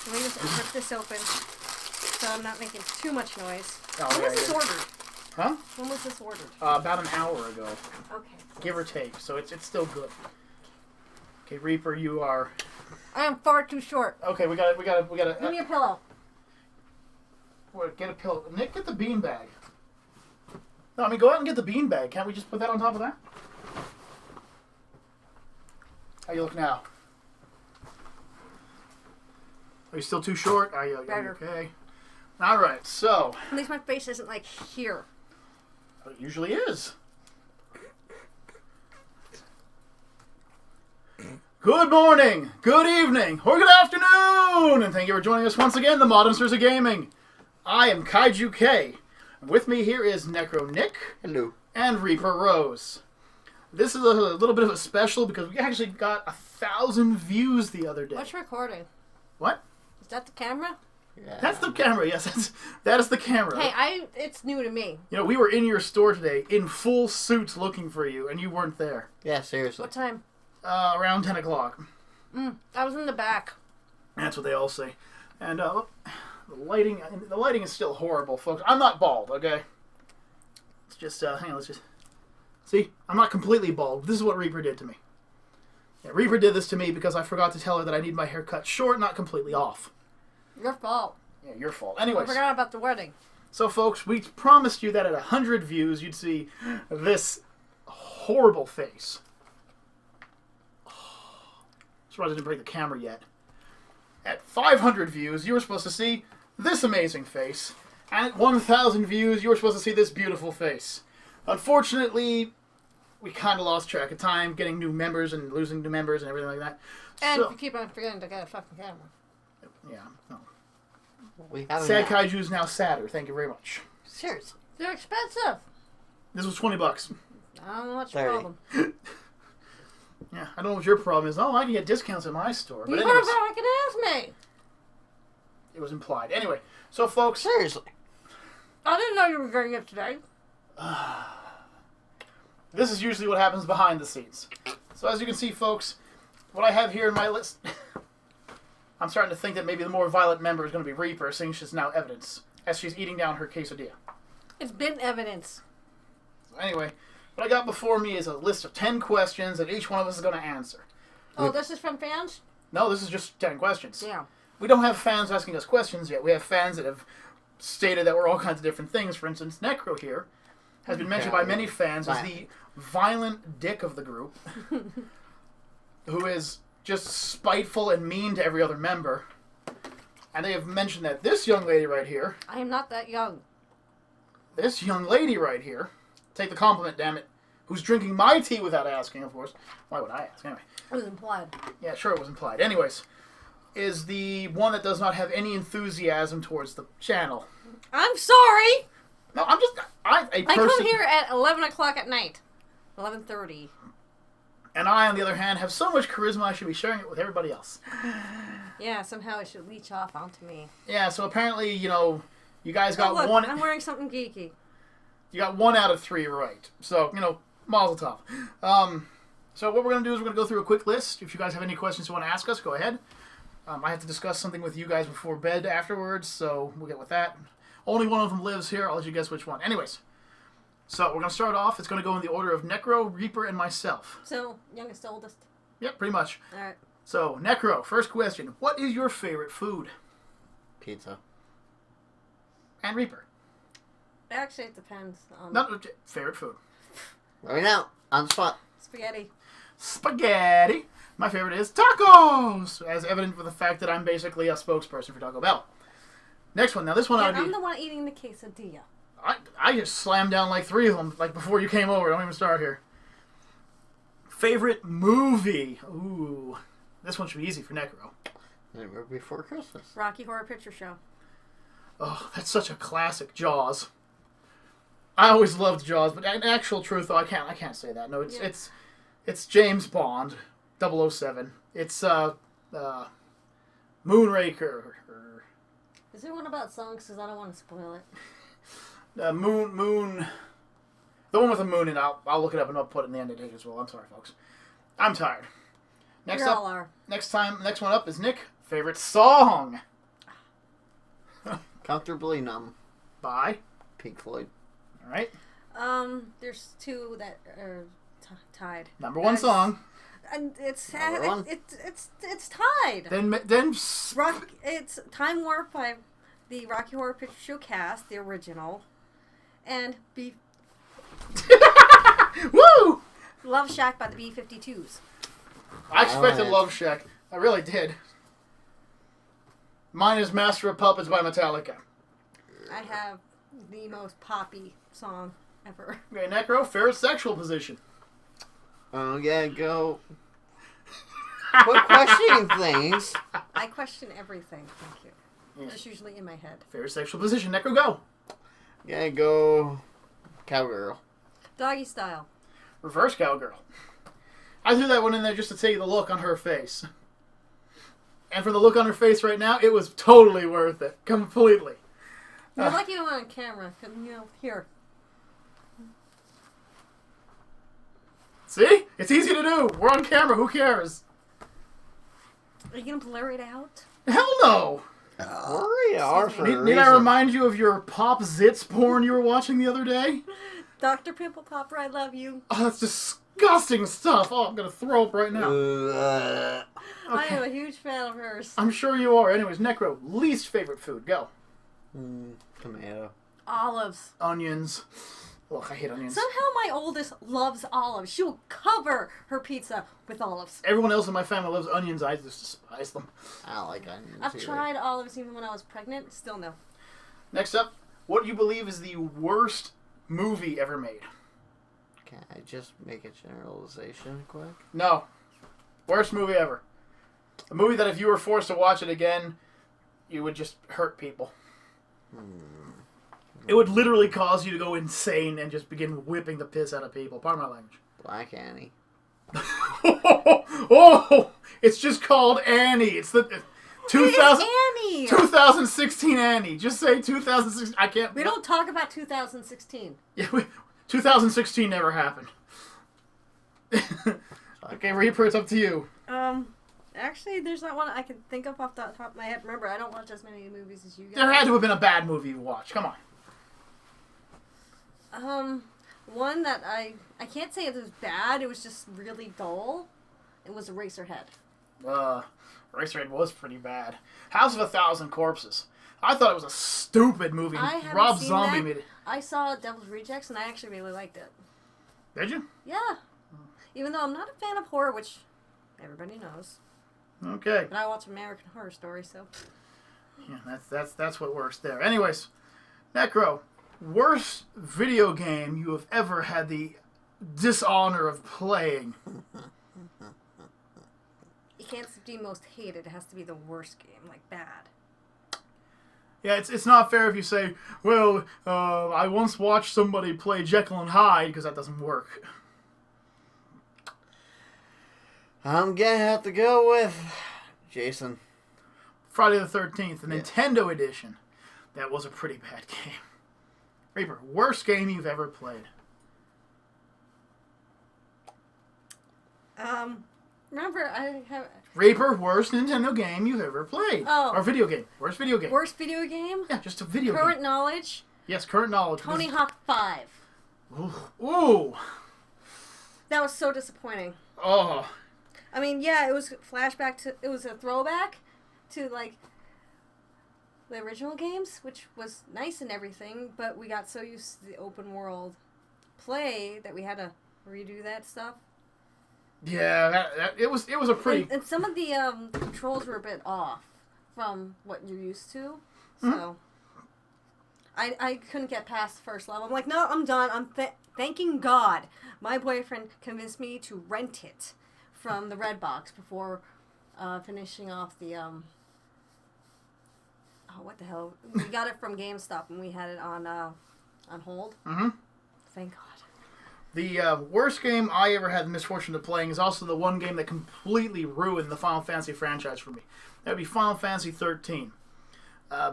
Let me just rip this open so I'm not making too much noise. Oh, When was this ordered? Huh? When was this ordered? About an hour ago. Okay. Give or take, so it's still good. Okay, Reaper, you are... I am far too short. Okay, we gotta... Give me a pillow. Get a pillow. Nick, get the beanbag. No, I mean, go out and get the beanbag. Can't we just put that on top of that? How you look now? Are you still too short? Are you okay? Alright, so... At least my face isn't like here. It usually is. Good morning, good evening, or good afternoon, and thank you for joining us once again, the Monsters of Gaming. I am KaijuK. With me here is Necro Nick. Hello. And Reaper Rose. This is a little bit of a special because we actually got 1,000 views the other day. What's recording? What? Is that the camera? Yeah. That's the camera, yes. That is the camera. Hey, it's new to me. You know, we were in your store today in full suits looking for you, and you weren't there. Yeah, seriously. What time? Around 10 o'clock. I was in the back. That's what they all say. And the lighting is still horrible, folks. I'm not bald, okay? It's just, hang on, let's just... See? I'm not completely bald. This is what Reaper did to me. Yeah, Reaper did this to me because I forgot to tell her that I need my hair cut short, not completely off. Your fault. Yeah, your fault. I Anyways. forgot about the wedding. So, folks, we promised you that at 100 views, you'd see this horrible face. Surprised I didn't break the camera yet. At 500 views, you were supposed to see this amazing face. And at 1,000 views, you were supposed to see this beautiful face. Unfortunately, we kind of lost track of time, getting new members and losing new members and everything like that. And so, you keep on forgetting to get a fucking camera. Yeah, no. We haven't. Sad Kaiju is now sadder. Thank you very much. Seriously. They're expensive. This was $20. I don't know what's your 30. problem. Yeah, I don't know what your problem is. Oh, I can get discounts at my store. You But could anyways, have fucking asked me. it was implied. Anyway, so folks, Seriously. I didn't know you were getting it today. this is usually what happens behind the scenes. So as you can see, folks, what I have here in my list... I'm starting to think that maybe the more violent member is going to be Reaper, seeing she's now evidence, as she's eating down her quesadilla. It's been evidence. So anyway, what I got before me is a list of 10 questions that each one of us is going to answer. Oh, this is from fans? No, this is just 10 questions. Yeah. We don't have fans asking us questions yet. We have fans that have stated that we're all kinds of different things. For instance, Necro here has been mentioned by many fans as the violent dick of the group, who is just spiteful and mean to every other member. And they have mentioned that this young lady right here, I am not that young. this young lady right here, take the compliment, damn it, who's drinking my tea without asking, of course. Why would I ask? Anyway. It was implied. Yeah, sure, it was implied. Anyways, is the one that does not have any enthusiasm towards the channel. I'm sorry. No, I'm just... I come here at 11 o'clock at night. 11:30. And I, on the other hand, have so much charisma I should be sharing it with everybody else. Yeah, somehow it should leech off onto me. Yeah, so apparently, you know, you guys got look, one... I'm wearing something geeky. You got 1 out of 3 right. So, you know, mazel tov. So what we're going to do is we're going to go through a quick list. If you guys have any questions you want to ask us, go ahead. I have to discuss something with you guys before bed afterwards, so we'll get with that. Only one of them lives here. I'll let you guess which one. Anyways, so we're going to start off. It's going to go in the order of Necro, Reaper, and myself. So, youngest to oldest. Yep, pretty much. Alright. So, Necro, first question. What is your favorite food? Pizza. And Reaper? Actually, it depends on... No, favorite food. Right now, on the spot. Spaghetti. Spaghetti. My favorite is tacos, as evident with the fact that I'm basically a spokesperson for Taco Bell. Next one. Now, this one Yeah, I'd be... I'm the one eating the quesadilla. I just slammed down like 3 of them, like before you came over. Don't even start here. Favorite movie? Ooh. This one should be easy for Necro. Never Before Christmas. Rocky Horror Picture Show. Oh, that's such a classic. Jaws. I always loved Jaws, but in actual truth, though, I can't say that. No, it's James Bond, 007. It's Moonraker. Is there one about songs? Because I don't want to spoil it. Moon. The one with the moon, and I'll look it up and I'll put it in the end of it as well. I'm sorry, folks. I'm tired. Next You up, all are. next one up is Nick. Favorite song? Comfortably Numb. By? Pink Floyd. All right. There's two that are tied. Number one song. And it's Number one. it's tied. Then It's Time Warp by the Rocky Horror Picture Show cast, the original, and Woo! Love Shack by the B-52s. I expected Alright. Love Shack. I really did. Mine is Master of Puppets by Metallica. I have the most poppy song ever. Okay, Necro, favorite sexual position. Oh, yeah, go. Quit questioning things. I question everything. Thank you. Yes. It's usually in my head. Favorite sexual position. Necro, go. Yeah, go. Cowgirl. Doggy style. Reverse cowgirl. I threw that one in there just to tell you the look on her face. And for the look on her face right now, it was totally worth it. Completely. You're lucky I'm on camera, because, here. See? It's easy to do. We're on camera. Who cares? Are you going to blur it out? Hell no. We are for a Need I reason. remind you of your Pop Zits porn you were watching the other day? Dr. Pimple Popper, I love you. Oh, that's disgusting stuff. Oh, I'm going to throw up right now. I am a huge fan of hers. I'm sure you are. Anyways, Necro, least favorite food. Go. Tomato. Olives. Onions. Look, I hate onions. Somehow my oldest loves olives. She will cover her pizza with olives. Everyone else in my family loves onions. I just despise them. I don't like onions. I've either. tried olives even when I was pregnant. Still no. Next up, what do you believe is the worst movie ever made? Can I just make a generalization quick? No. Worst movie ever. A movie that if you were forced to watch it again, you would just hurt people. It would literally cause you to go insane and just begin whipping the piss out of people. Pardon my language. Black Annie. Oh, it's just called Annie. It's the 2000, Annie! 2016 Annie. Just say 2016. I can't. We don't talk about 2016. Yeah, 2016 never happened. Okay, Reaper, it's up to you. Actually, there's not one I can think of off the top of my head. Remember, I don't watch as many movies as you guys. There had to have been a bad movie you watched. Come on. One that I can't say it was bad. It was just really dull. It was Eraserhead. Eraserhead was pretty bad. House of a Thousand Corpses. I thought it was a stupid movie. I haven't Rob seen Zombie that. made it. I saw Devil's Rejects, and I actually really liked it. Did you? Yeah. Even though I'm not a fan of horror, which everybody knows. Okay. But I watch American Horror Story, so... Yeah, that's what works there. Anyways, Necro, worst video game you have ever had the dishonor of playing. It can't be most hated. It has to be the worst game, like bad. Yeah, it's not fair if you say, well, I once watched somebody play Jekyll and Hyde, because that doesn't work. I'm gonna have to go with Jason. Friday the 13th, the Nintendo edition. That was a pretty bad game. Reaper, worst game you've ever played. Remember, I have... Reaper, worst Nintendo game you've ever played. Oh. Or video game. Worst video game. Worst video game? Yeah, just a video Current game. knowledge? Yes, current knowledge. Tony Hawk 5. Ooh. That was so disappointing. Oh. I mean, yeah, it was flashback to... It was a throwback to, like, the original games, which was nice and everything, but we got so used to the open world play that we had to redo that stuff. Yeah, it was a pretty... And some of the controls were a bit off from what you're used to, so... I couldn't get past the first level. I'm like, no, I'm done. I'm thanking God. My boyfriend convinced me to rent it from the Red Box before finishing off the... Oh, what the hell? We got it from GameStop, and we had it on hold. Mm-hmm. Thank God. The worst game I ever had the misfortune of playing is also the one game that completely ruined the Final Fantasy franchise for me. That would be Final Fantasy 13.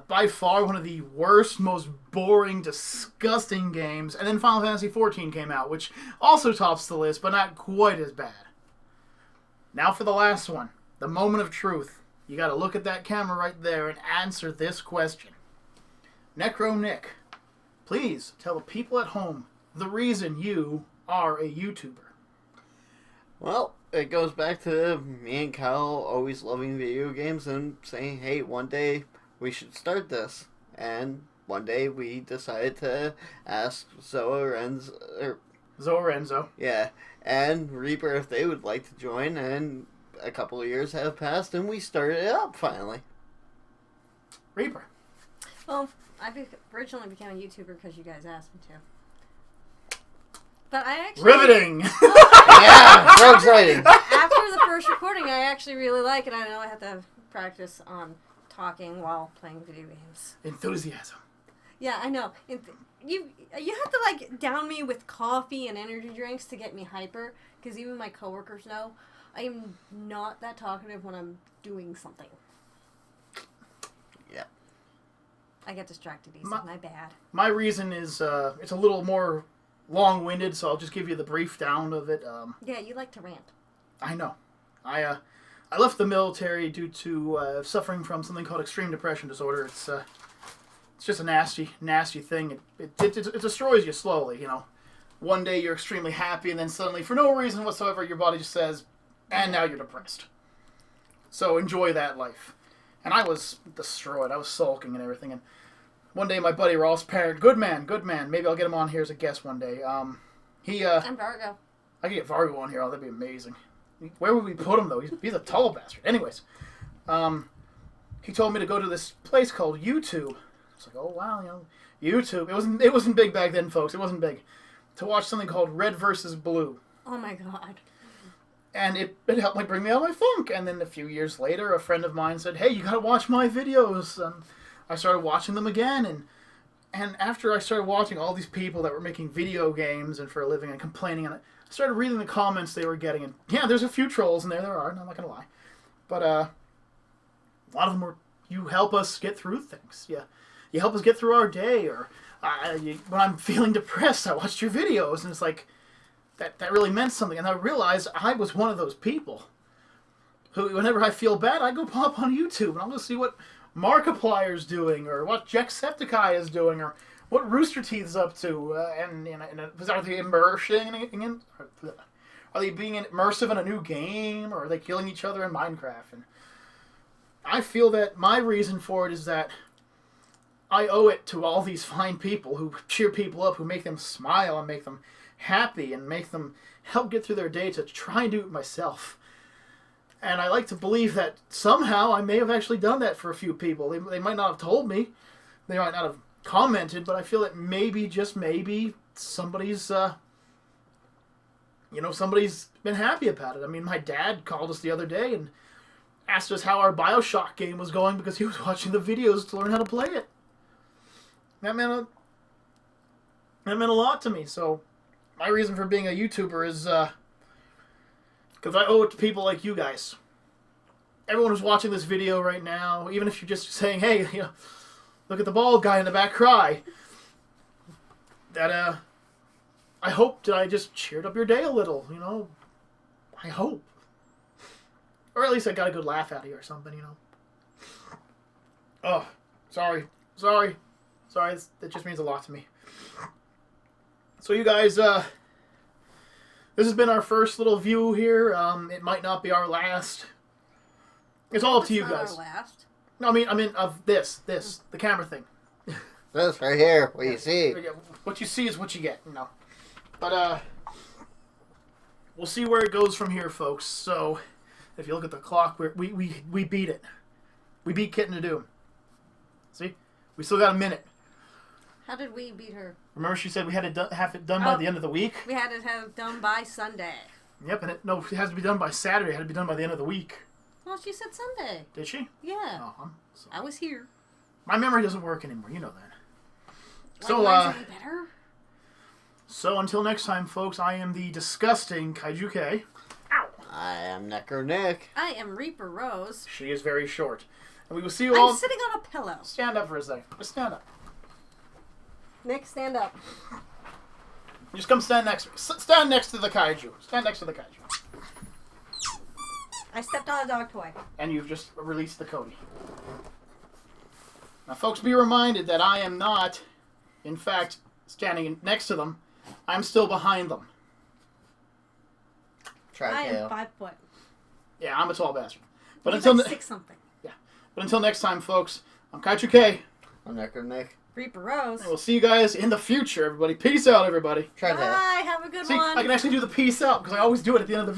By far one of the worst, most boring, disgusting games. And then Final Fantasy 14 came out, which also tops the list, but not quite as bad. Now for the last one. The moment of truth. You gotta look at that camera right there and answer this question. Necro Nick, please tell the people at home the reason you are a YouTuber. Well, it goes back to me and Kyle always loving video games and saying, hey, one day we should start this. And one day we decided to ask Zorenzo. Yeah, and Reaper if they would like to join, and a couple of years have passed and we started it up finally. Reaper. Well, originally became a YouTuber because you guys asked me to. But I actually... Riveting! Yeah, so exciting. After the first recording, I actually really like it. I know I have to practice on talking while playing video games. Enthusiasm. Yeah, I know. You have to, like, down me with coffee and energy drinks to get me hyper, because even my coworkers know I am not that talkative when I'm doing something. Yeah. I get distracted easy. My bad. My reason is, it's a little more long-winded, so I'll just give you the brief down of it. Yeah, you like to rant. I know. I left the military due to suffering from something called extreme depression disorder. It's just a nasty, nasty thing. It destroys you slowly, you know. One day you're extremely happy, and then suddenly, for no reason whatsoever, your body just says, and now you're depressed. So enjoy that life. And I was destroyed. I was sulking and everything. And one day my buddy Ross Parrott, good man. Maybe I'll get him on here as a guest one day. I'm Vargo. I could get Vargo on here. Oh, that'd be amazing. Where would we put him, though? He's a tall bastard. Anyways, he told me to go to this place called YouTube. I was like, oh, wow, you know, YouTube. It wasn't big back then, folks. It wasn't big. To watch something called Red vs. Blue. Oh, my God. And it helped me bring me out of my funk. And then a few years later, a friend of mine said, hey, you got to watch my videos. And I started watching them again. And after I started watching all these people that were making video games and for a living and complaining on it, I started reading the comments they were getting. And yeah, there's a few trolls in there. There are. I'm not going to lie. But a lot of them were, you help us get through things. Yeah. You help us get through our day. Or when I'm feeling depressed, I watched your videos. And it's like, that really meant something. And I realized I was one of those people who, whenever I feel bad, I go pop on YouTube and I'll go see what Markiplier's doing, or what Jacksepticeye is doing, or what Rooster Teeth's up to. And are they immersion? Are they being immersive in a new game, or are they killing each other in Minecraft? And I feel that my reason for it is that I owe it to all these fine people who cheer people up, who make them smile and make them happy and make them help get through their day, to try and do it myself. And I like to believe that somehow I may have actually done that for a few people. They might not have told me, they might not have commented, but I feel that maybe, just maybe, somebody's been happy about it. I mean, my dad called us the other day and asked us how our BioShock game was going because he was watching the videos to learn how to play it. That meant a lot to me. So my reason for being a YouTuber is because I owe it to people like you guys. Everyone who's watching this video right now, even if you're just saying, hey, you know, look at the bald guy in the back cry, that I hope that I just cheered up your day a little, you know. I hope. Or at least I got a good laugh out of you or something, you know. Oh, sorry. That just means a lot to me. So you guys, this has been our first little view here. It might not be our last. It's all up to you guys. Our last. No, I mean of this, the camera thing. This right here, what you see. What you see is what you get, you know. But we'll see where it goes from here, folks. So if you look at the clock, we beat it. We beat Kitten to Doom. See, we still got a minute. How did we beat her? Remember, she said we had to have it done by the end of the week. We had to have it done by Sunday. Yep, and it has to be done by Saturday. It had to be done by the end of the week. Well, she said Sunday. Did she? Yeah. Oh, I was here. My memory doesn't work anymore. You know that. Like, So, mine's any better? So until next time, folks, I am the disgusting KaijuK. Ow! I am Necro Nick. I am Reaper Rose. She is very short. And we will see you all... I'm sitting on a pillow. Stand up for a second. Just stand up. Nick, stand up. Just come stand next to me. Stand next to the Kaiju. Stand next to the Kaiju. I stepped on a dog toy. And you've just released the Cody. Now, folks, be reminded that I am not, in fact, standing next to them. I'm still behind them. I am 5 foot. Yeah, I'm a tall bastard. But He's until like 6 something. Yeah. But until next time, folks, I'm KaijuK. I'm Necro Nick. Reaper Rose. And we'll see you guys in the future, everybody. Peace out, everybody. Try that. Bye. Have a good See, one. I can actually do the peace out because I always do it at the end of the video.